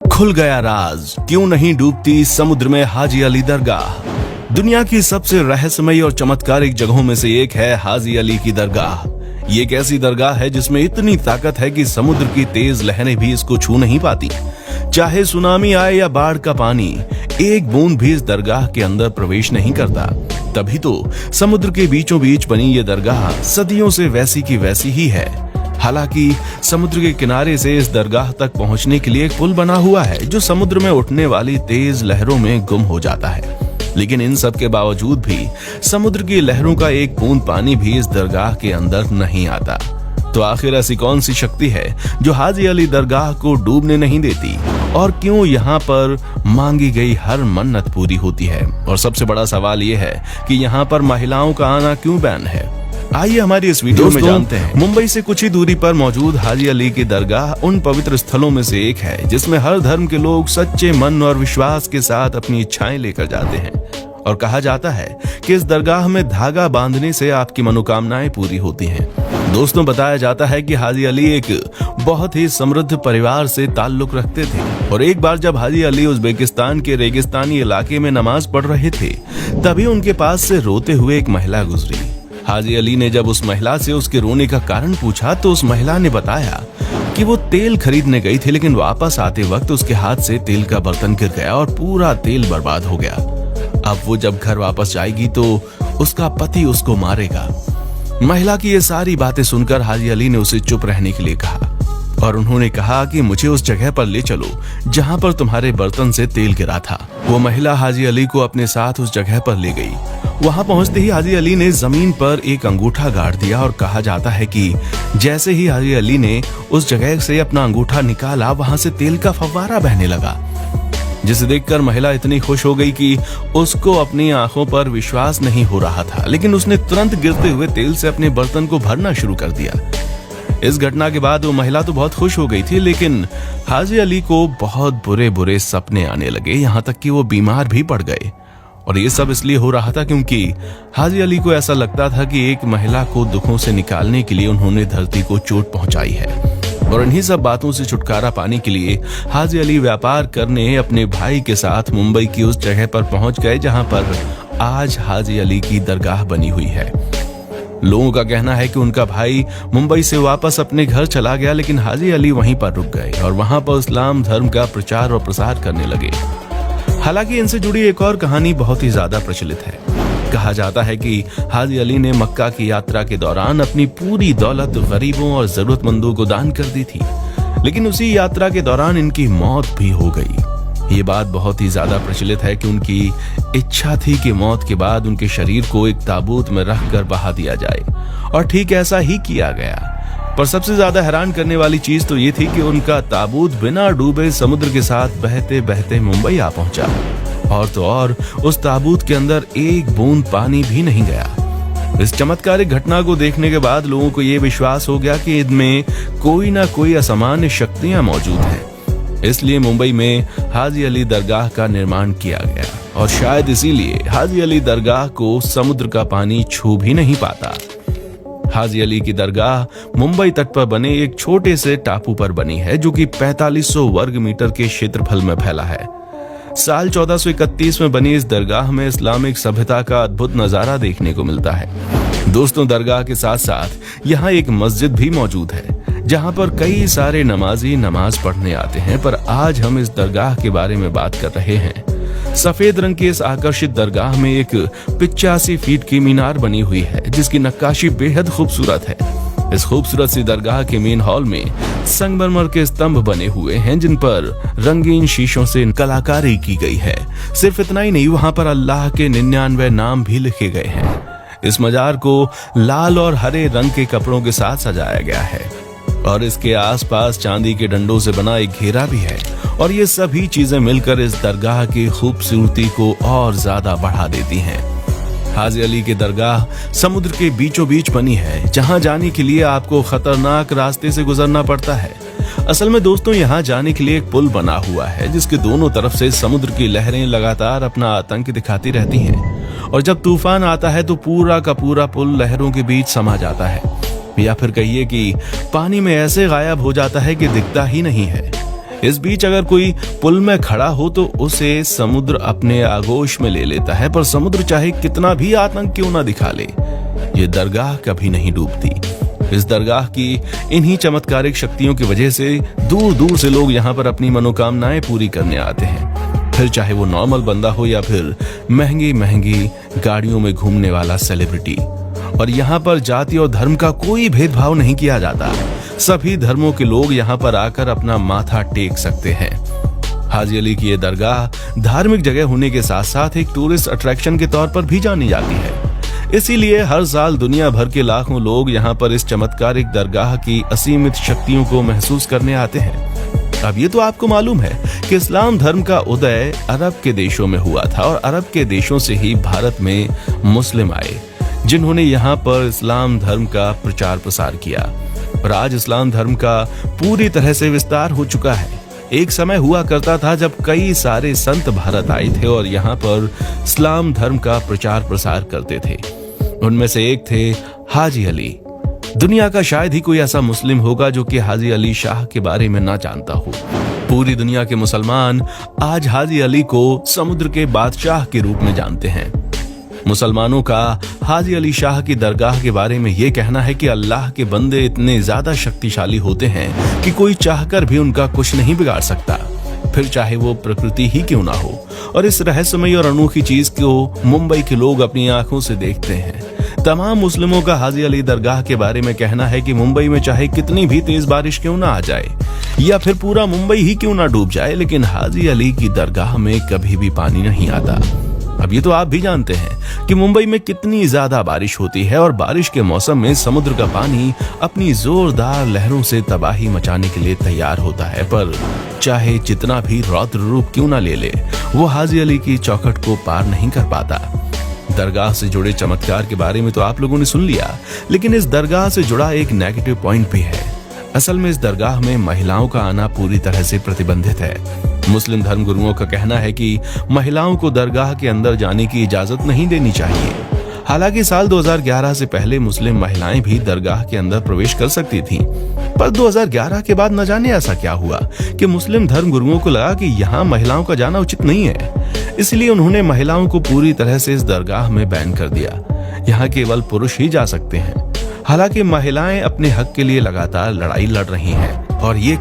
खुल गया राज, क्यों नहीं डूबती समुद्र में हाजी अली दरगाह। दुनिया की सबसे रहस्यमयी और चमत्कारिक जगहों में से एक है हाजी अली की दरगाह। ये एक ऐसी दरगाह है जिसमें इतनी ताकत है कि समुद्र की तेज लहरें भी इसको छू नहीं पाती। चाहे सुनामी आए या बाढ़ का पानी, एक बूंद भी इस दरगाह के अंदर प्रवेश नहीं करता। तभी तो समुद्र के बीचों बीच बनी ये दरगाह सदियों से वैसी की वैसी ही है। हालांकि समुद्र के किनारे से इस दरगाह तक पहुंचने के लिए एक पुल बना हुआ है जो समुद्र में उठने वाली तेज लहरों में गुम हो जाता है। लेकिन इन सब के बावजूद भी समुद्र की लहरों का एक बूंद पानी भी इस दरगाह के अंदर नहीं आता। तो आखिर ऐसी कौन सी शक्ति है जो हाजी अली दरगाह को डूबने नहीं देती, और क्यों यहाँ पर मांगी गई हर मन्नत पूरी होती है? और सबसे बड़ा सवाल ये है कि यहाँ पर महिलाओं का आना क्यों बैन है? आइए हमारी इस वीडियो में जानते हैं। मुंबई से कुछ ही दूरी पर मौजूद हाजी अली की दरगाह उन पवित्र स्थलों में से एक है जिसमें हर धर्म के लोग सच्चे मन और विश्वास के साथ अपनी इच्छाएं लेकर जाते हैं। और कहा जाता है कि इस दरगाह में धागा बांधने से आपकी मनोकामनाएं पूरी होती हैं। दोस्तों, बताया जाता है कि हाजी अली एक बहुत ही समृद्ध परिवार से ताल्लुक रखते थे, और एक बार जब हाजी अली उज्बेकिस्तान के रेगिस्तानी इलाके में नमाज पढ़ रहे थे, तभी उनके पास से रोते हुए एक महिला गुजरी। हाजी अली ने जब उस महिला से उसके रोने का कारण पूछा तो उस महिला ने बताया कि वो तेल खरीदने गई थी, लेकिन वापस आते वक्त उसके हाथ से तेल का बर्तन गिर गया और पूरा तेल बर्बाद हो गया। अब वो जब घर वापस जाएगी तो उसका पति उसको मारेगा। महिला की ये सारी बातें सुनकर हाजी अली ने उसे चुप रहने के लिए कहा, और उन्होंने कहा कि मुझे उस जगह पर ले चलो जहां पर तुम्हारे बर्तन से तेल गिरा था। वो महिला हाजी अली को अपने साथ उस जगह पर ले गई। वहां पहुंचते ही हाजी अली ने जमीन पर एक अंगूठा गाड़ दिया, और कहा जाता है कि जैसे ही हाजी अली ने उस जगह से अपना अंगूठा निकाला, वहां से तेल का फव्वारा बहने लगा, जिसे देखकर महिला इतनी खुश हो गई कि उसको अपनी आंखों पर विश्वास नहीं हो रहा था। लेकिन उसने तुरंत गिरते हुए तेल से अपने बर्तन को भरना शुरू कर दिया। इस घटना के बाद वो महिला तो बहुत खुश हो गई थी, लेकिन हाजी अली को बहुत बुरे बुरे सपने आने लगे, यहाँ तक कि वो बीमार भी पड़ गए। और ये सब इसलिए हो रहा था क्योंकि हाजी अली को ऐसा लगता था कि एक महिला को दुखों से निकालने के लिए उन्होंने धरती को चोट पहुंचाई है। और इन्हीं सब बातों से छुटकारा पाने के लिए हाजी अली व्यापार करने अपने भाई के साथ मुंबई की उस जगह पर पहुंच गए जहां पर आज हाजी अली की दरगाह बनी हुई है। लोगों का कहना है कि उनका भाई मुंबई से वापस अपने घर चला गया, लेकिन हाजी अली वहीं पर रुक गए और वहां पर इस्लाम धर्म का प्रचार और प्रसार करने लगे। हालांकि इनसे जुड़ी एक और कहानी बहुत ही ज्यादा प्रचलित है। कहा जाता है कि हाजी अली ने मक्का की यात्रा के दौरान अपनी पूरी दौलत गरीबों और जरूरतमंदों को दान कर दी थी, लेकिन उसी यात्रा के दौरान इनकी मौत भी हो गई। ये बात बहुत ही ज्यादा प्रचलित है कि उनकी इच्छा थी कि मौत के बाद उनके शरीर को एक ताबूत में रखकर बहा दिया जाए, और ठीक ऐसा ही किया गया। पर सबसे ज्यादा हैरान करने वाली चीज तो ये थी कि उनका ताबूत बिना डूबे समुद्र के साथ बहते बहते मुंबई आ पहुंचा, और तो और उस ताबूत के अंदर एक बूंद पानी भी नहीं गया। इस चमत्कारिक घटना को देखने के बाद लोगों को ये विश्वास हो गया कि इनमें कोई ना कोई असामान्य शक्तियां मौजूद हैं। इसलिए मुंबई में हाजी अली दरगाह का निर्माण किया गया, और शायद इसीलिए हाजी अली दरगाह को समुद्र का पानी छू भी नहीं पाता। हाजी अली की दरगाह मुंबई तट पर बने एक छोटे से टापू पर बनी है, जो कि 4500 वर्ग मीटर के क्षेत्रफल में फैला है। साल 1431 में बनी इस दरगाह में इस्लामिक सभ्यता का अद्भुत नजारा देखने को मिलता है। दोस्तों, दरगाह के साथ साथ यहाँ एक मस्जिद भी मौजूद है जहाँ पर कई सारे नमाजी नमाज पढ़ने आते हैं। पर आज हम इस दरगाह के बारे में बात कर रहे हैं। सफेद रंग की इस आकर्षित दरगाह में एक 85 फीट की मीनार बनी हुई है, जिसकी नक्काशी बेहद खूबसूरत है। इस खूबसूरत सी दरगाह के मेन हॉल में संगमरमर के स्तंभ बने हुए हैं, जिन पर रंगीन शीशों से कलाकारी की गई है। सिर्फ इतना ही नहीं, वहां पर अल्लाह के 99 नाम भी लिखे गए हैं। इस मजार को लाल और हरे रंग के कपड़ों के साथ सजाया गया है, और इसके आसपास चांदी के डंडों से बना एक घेरा भी है। और ये सभी चीजें मिलकर इस दरगाह की खूबसूरती को और ज्यादा बढ़ा देती हैं। हाजी अली की दरगाह समुद्र के बीचों बीच बनी है, जहां जाने के लिए आपको खतरनाक रास्ते से गुजरना पड़ता है। असल में दोस्तों, यहाँ जाने के लिए एक पुल बना हुआ है, जिसके दोनों तरफ से समुद्र की लहरें लगातार अपना आतंक दिखाती रहती हैं, और जब तूफान आता है तो पूरा का पूरा पुल लहरों के बीच समा जाता है, या फिर कहिए कि पानी में ऐसे गायब हो जाता है कि दिखता ही नहीं है। इस बीच अगर कोई पुल में खड़ा हो तो उसे समुद्र अपने आगोश में ले लेता है, पर समुद्र चाहे कितना भी आतंक क्यों ना दिखा ले, ये दरगाह कभी नहीं डूबती। इस दरगाह की इन्हीं चमत्कारिक शक्तियों की वजह से दूर दूर से लोग यहाँ पर अपनी मनोकामनाएं पूरी करने आते हैं, फिर चाहे वो नॉर्मल बंदा हो या फिर महंगी महंगी गाड़ियों में घूमने वाला सेलिब्रिटी। और यहाँ पर जाति और धर्म का कोई भेदभाव नहीं किया जाता, सभी धर्मों के लोग यहाँ पर आकर अपना माथा टेक सकते हैं। हाजी अली की ये दरगाह धार्मिक जगह होने के साथ साथ एक टूरिस्ट अट्रैक्शन के तौर पर भी जानी जाती है, इसीलिए हर साल दुनिया भर के लाखों लोग यहाँ पर इस चमत्कारिक दरगाह की असीमित शक्तियों को महसूस करने आते हैं। अब ये तो आपको मालूम है कि इस्लाम धर्म का उदय अरब के देशों में हुआ था और अरब के देशों से ही भारत में मुस्लिम आए, जिन्होंने यहाँ पर इस्लाम धर्म का प्रचार प्रसार किया। और आज इस्लाम धर्म का पूरी तरह से विस्तार हो चुका है। एक समय हुआ करता था जब कई सारे संत भारत आए थे और यहाँ पर इस्लाम धर्म का प्रचार प्रसार करते थे। उनमें से एक थे हाजी अली। दुनिया का शायद ही कोई ऐसा मुस्लिम होगा जो कि हाजी अली शाह के बारे में ना जानता हो। पूरी दुनिया के मुसलमान आज हाजी अली को समुद्र के बादशाह के रूप में जानते हैं। मुसलमानों का हाजी अली शाह की दरगाह के बारे में ये कहना है कि अल्लाह के बंदे इतने ज्यादा शक्तिशाली होते हैं कि कोई चाहकर भी उनका कुछ नहीं बिगाड़ सकता, फिर चाहे वो प्रकृति ही क्यों ना हो। और इस रहस्यमयी और अनोखी चीज को मुंबई के लोग अपनी आंखों से देखते हैं। तमाम मुस्लिमों का हाजी अली दरगाह के बारे में कहना है कि मुंबई में चाहे कितनी भी तेज बारिश क्यों ना आ जाए या फिर पूरा मुंबई ही क्यों ना डूब जाए, लेकिन हाजी अली की दरगाह में कभी भी पानी नहीं आता। अब ये तो आप भी जानते हैं कि मुंबई में कितनी ज्यादा बारिश होती है और बारिश के मौसम में समुद्र का पानी अपनी जोरदार लहरों से तबाही मचाने के लिए तैयार होता है, पर चाहे जितना भी रौद्र रूप क्यों ना ले ले, वो हाजी अली की चौखट को पार नहीं कर पाता। दरगाह से जुड़े चमत्कार के बारे में तो आप लोगों ने सुन लिया, लेकिन इस दरगाह से जुड़ा एक नेगेटिव पॉइंट भी है। असल में इस दरगाह में महिलाओं का आना पूरी तरह से प्रतिबंधित है। मुस्लिम धर्म गुरुओं का कहना है कि महिलाओं को दरगाह के अंदर जाने की इजाजत नहीं देनी चाहिए। हालांकि साल 2011 से पहले मुस्लिम महिलाएं भी दरगाह के अंदर प्रवेश कर सकती थीं, पर 2011 के बाद न जाने ऐसा क्या हुआ कि मुस्लिम धर्म गुरुओं को लगा कि यहाँ महिलाओं का जाना उचित नहीं है, इसलिए उन्होंने महिलाओं को पूरी तरह से इस दरगाह में बैन कर दिया। यहाँ केवल पुरुष ही जा सकते हैं। हालांकि महिलाएं अपने हक के लिए लगातार लड़ाई लड़ रही हैं और ये